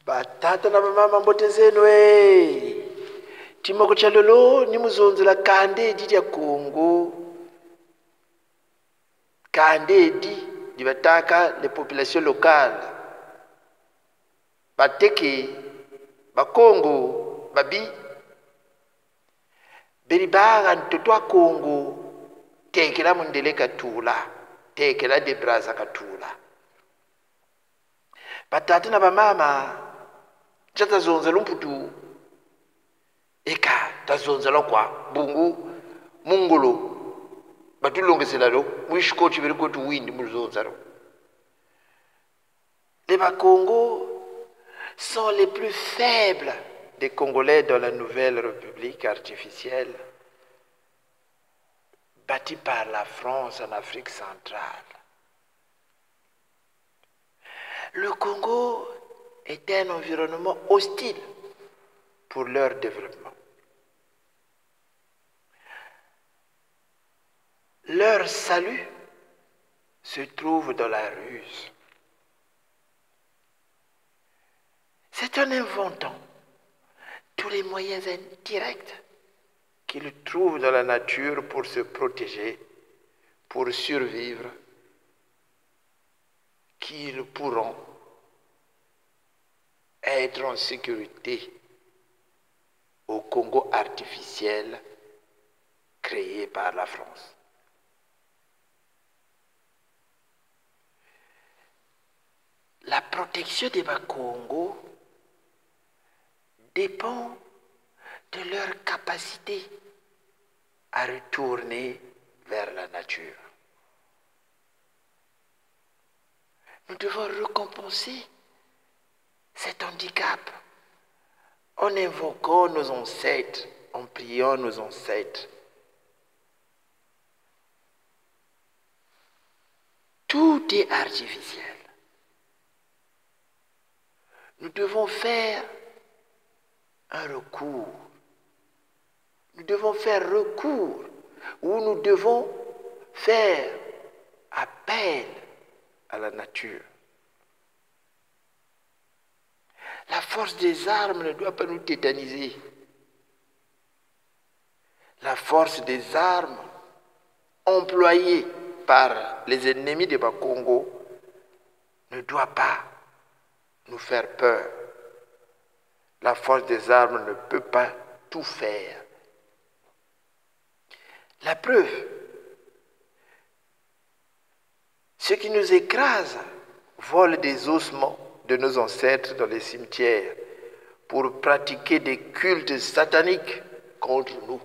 Batata na mama mbote zenu timoko cha lolo ni muzonzo la kandedi ya Congo. Kandedi di bataka les populations locales. Bateke bakongo babi beribaga ntotwa Congo tekela mundele katula tekela de braza katula. Batata na bamama chata zonza lumputu eka tazonza lokwa bungu mungolo batulongesela lo mwishikochi biri kotu windi muzonza lo. Les Bakongo sont les plus faibles des Congolais dans la nouvelle république artificielle bâtie par la France en Afrique centrale. Le Congo est un environnement hostile pour leur développement. Leur salut se trouve dans la ruse. C'est en inventant tous les moyens indirects qu'ils trouvent dans la nature pour se protéger, pour survivre, qu'ils pourront être en sécurité au Congo artificiel créé par la France. La protection des Bakongo dépend de leur capacité à retourner vers la nature. Nous devons récompenser cet handicap en invoquant nos ancêtres, en priant nos ancêtres. Tout est artificiel. Nous devons faire un recours. Nous devons faire recours ou nous devons faire appel à la nature. La force des armes ne doit pas nous tétaniser. La force des armes employées par les ennemis de Bakongo ne doit pas nous faire peur. La force des armes ne peut pas tout faire. La preuve, ceux qui nous écrasent volent des ossements de nos ancêtres dans les cimetières pour pratiquer des cultes sataniques contre nous.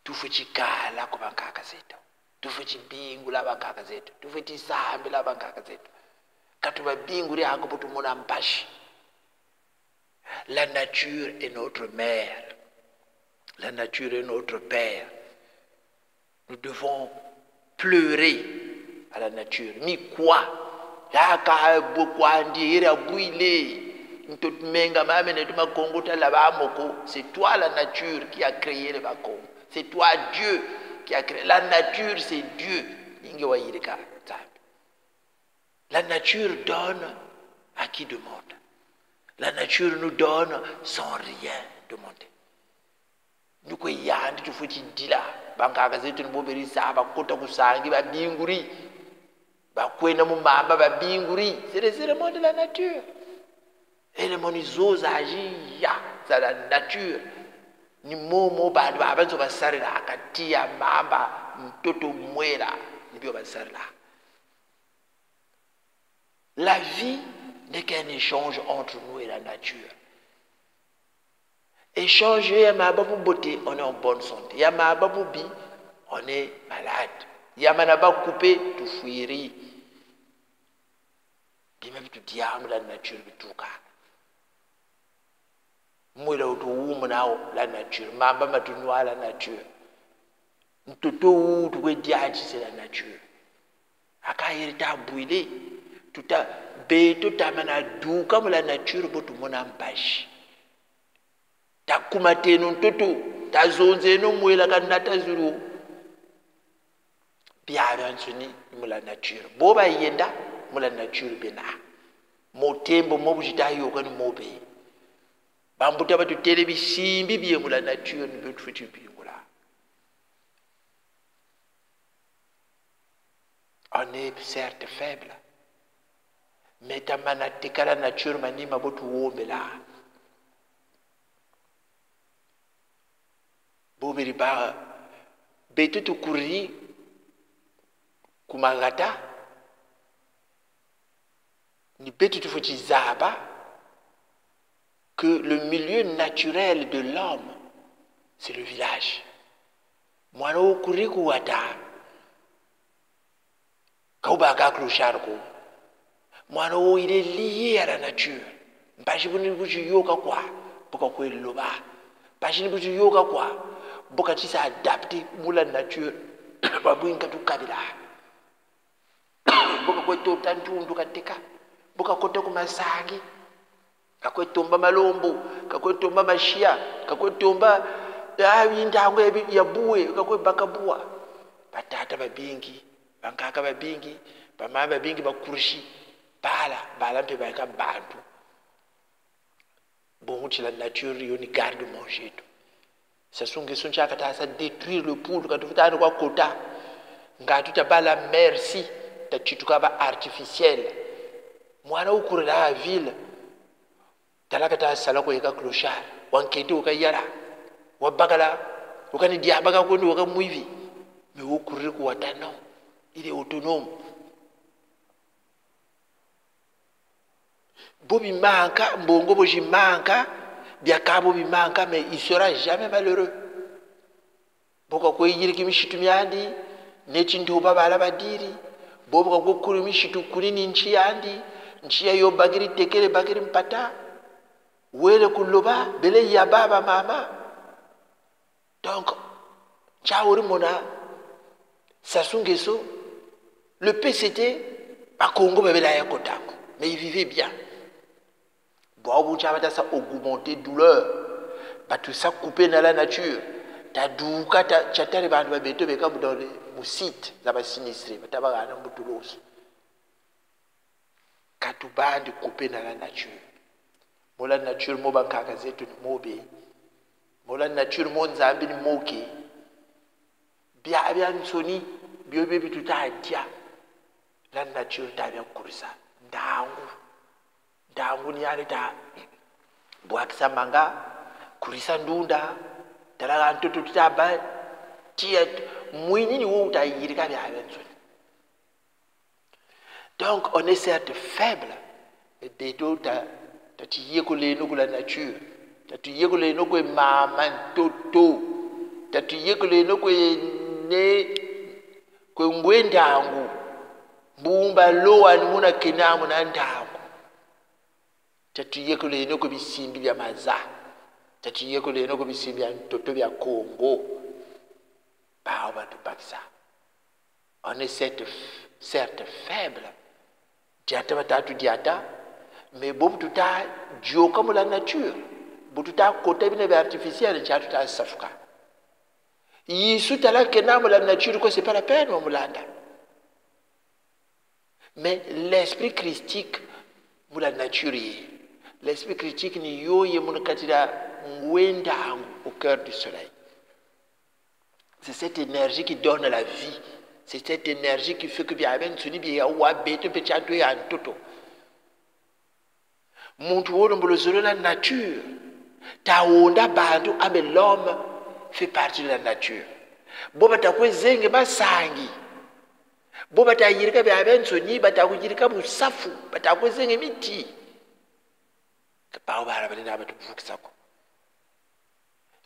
Tufuchikala kubankaka zetu, tufuchibingu la bankaka zetu, tufuchisambi la bankaka zetu, katuba bingu ri hango putu mona mpashi. La nature est notre mère, la nature est notre père. Nous devons pleurer à la nature. Mi quoi? Yaka bokwandi ira buile. C'est toi la nature qui a créé les Bakongo. C'est toi Dieu qui a créé. La nature c'est Dieu. La nature donne à qui demande. La nature nous donne sans rien demander. Nous quoi yandi tu futi dila bankaka zetu nboberi saba kota kusangi ba binguri ba kwena mu mamba ba binguri. C'est les éléments de la nature. Éléments ya za la nature ni momo bantu abenzo basarira akati ya mamba mtoto mwera nibyo basarira. La vie n'est qu'un échange entre nous et la nature. Échange ya mababu beauté, on est en bonne santé. Ya mababu bi, on est malade. Ya manaba coupé, tu fuiri. Bi même tu diable la nature bituka. Mwela utuumu nao la nature, mamba matunua la nature. Ntoto tuwe diaji c'est la nature. Akayeri tabuile, tuta beto tamana duka mu la nature botu mona mpashi. Ta kumateno ntoto tazonze no mwela kanata zuru biara nsuni mula nature boba yenda mula nature bena motembo mobujita yoka ni mobe bambuta batu telebisimbi biye mula nature ni betu futu bingula on est certes faible mais tamana tikala nature manima botu wombela bobiri ba betu tukuri kumagata ni betu tufuti zaba que le milieu naturel de l'homme c'est le village mwana ukuri kuwata kauba ka clochard ko mwana wo il est lié à la nature mpashi buni buji yoka kwa boka ko loba mpashi buji yoka kwa boka tisa adapté mula nature babwinka tukabila boka ko to tantundu katika boka kote kumasangi kakwetomba malombo kakwetomba mashia kakwetomba indango yabuwe kakwe bakabua batata babingi bankaka babingi bamama babingi bakurushi bala mpe baka bantu bon la nature yoni garde manger tout ça sunge suncha kata ça détruire le poule quand tu kwa kota ngatu tabala merci ta chituka ba artificiel mwana ukurela ville talakata sala ko yeka clochard wankete ukayara wabagala ukani diabaga ko ndo wakamuivi mais ukurira ko watano il est autonome bobi manka mbongo boji manka biakabo bi manka mais il sera jamais malheureux boko ko yiri kimi shitumyandi nechindo babala badiri bobo ko kuri mishitu kuri ni nchi yandi nchi yo bagiri tekele bagiri mpata wele kuloba bele ya baba mama donc chaori mona sasungeso le PCT à Congo bebela ya kotako mais il vivait bien bobu chabata ça augmenter douleur ba tout ça couper dans la nature ta duka ta chatari bantu babeto beka dans le site za ba sinistre batabaga na mbutuloso katubandi couper dans la nature mola nature mo bankaka zetu ni mobe mola nature mo nzambi ni moke bia nsoni bio bebi tutadia la nature ta bia kurisa ndangu ni ale ta bwakisa manga kurisa ndunda talaga ntoto tutaba tia mwini ni wo utayirika bia nsoni. Donc on est certes faible mais beto ta tatiye kuleno kula nature tatiye kuleno kwe mama ntoto tatiye kuleno kwe ne kwe ngwendangu bumba loa ni muna kinamu na ndangu tatiye kuleno kwe bisimbi bya maza tatiye kuleno kwe bisimbi bya ntoto bya Congo bao batu bakisa on est certes faible diata batatu diata mais bobu tuta dio comme la nature bobu tuta côté bine artificiel diata tuta safuka yisu tala kenamu la nature ko c'est pas la peine on mulanda mais l'esprit christique mu la nature l'esprit critique ni yoye munakatira ngwenda au cœur du soleil. C'est cette énergie qui donne la vie. C'est cette énergie qui fait que bien suni bien wa beto pechato ya ntoto. Muntu wono mbulozolo la nature. Taonda bantu abe l'homme fait partie de la nature. Boba takwezenge basangi. Boba tayirika bien suni batakujirika busafu batakwezenge miti. Kapao bara bali na batuvukisako.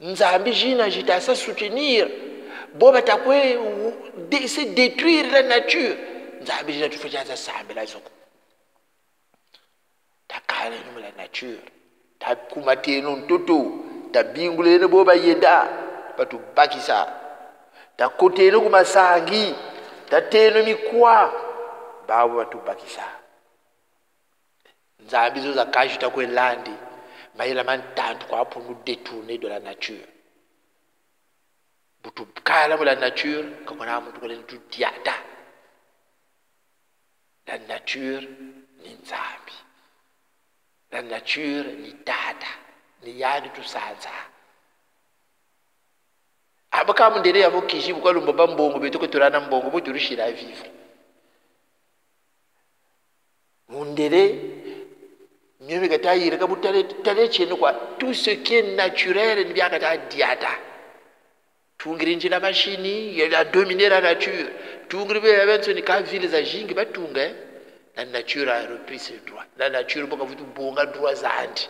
Nzambi jina jitasa soutenir boba takwe c'est détruire la nature nzambi jina tufujaza sambe la soko takale ni la nature takumateno ntoto tabingulene boba yenda batu bakisa takoteno kumasangi tateno mikwa bawo batu bakisa nzambi zo zakashi takwe landi mais il a tant quoi pour nous détourner de la nature. Butu kala la nature, comme on a montré tout diada. La nature ni nzambi. La nature ni tata, ni yadi tu sansa. Abaka mundere yabo kishi buka lumba mbongo beto ko turana mbongo bo turushira vivre. Mundere mieux que ta yire ka butale chenu kwa tout ce qui est naturel ni biaka ta diata. Tungiri la machine, il a dominé la nature. Tungiri be abenso ni ka ville za jingi batunga. La nature a repris ses droits. La nature boka vutu bonga droits zandi.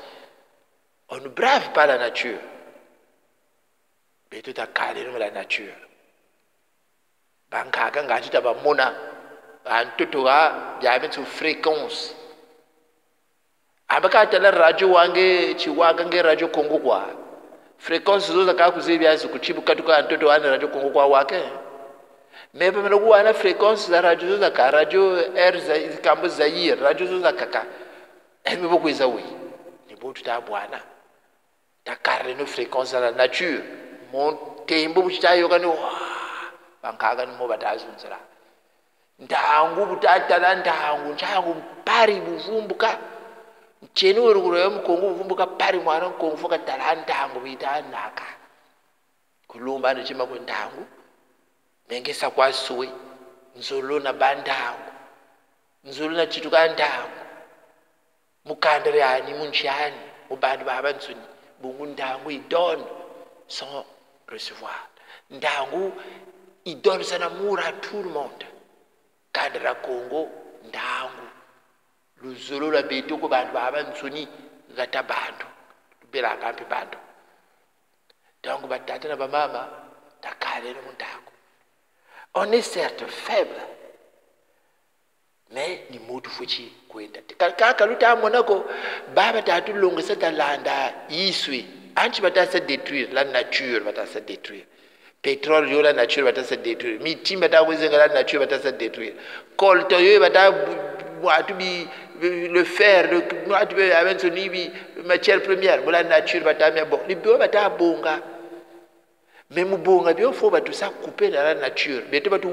On ne brave pas la nature. Mais tout a calé la nature. Bankaka ngati ta ba mona antotoa biabe su fréquence. Abaka tala radio wange chiwaka nge radio Congo kwa. Fréquence zoza ka kuzibya zikuchibu katuka antoto wana radio Congo kwa wake. Mebe menoku wana fréquence za radio zoza ka radio R za kambo Zaire, radio zoza kaka. Mebe bokuiza wi. Ni botu ta bwana. Ta carré no fréquence à la nature. Mon tembo buchita yoga no bankaga ni moba tazunzira. Ndangu butatala ndangu ndangu pari buvumbuka. Chenu uruguru mkongo buvumbuka pari mwana mkongo foka tala ndangu bita naka. Kulumba ni chima ndangu. Mengesa kwa suwe. Nzolo na bandangu. Nzolo na chituka ndangu. Mukandere ani munchiani. Mubandu baba nsuni. Bungu ndangu idonne sans recevoir. Ndangu il donne son amour à tout le monde. Kadra Congo, ndangu. Luzolo la beto ko bandu baba nsuni gata bandu. Bela pampi bandu. Donc batata na mama takale no ndangu. On est certes faible. Mais ni mutu fuchi kwenda. Kaka luta monako baba tatu longesa talanda iswi. Anchi batasa détruire la nature, batasa détruire. Pétrole yo la nature batasa détruire. Mitimba ta kuzenga la nature batasa détruire. Colto yo bata watu bi le fer, le watu bi abenso ni bi matière première, la nature batamia bon. Ni bio bata bonga. Mais mu bonga bio faut batu sa couper dans la nature. Beto batu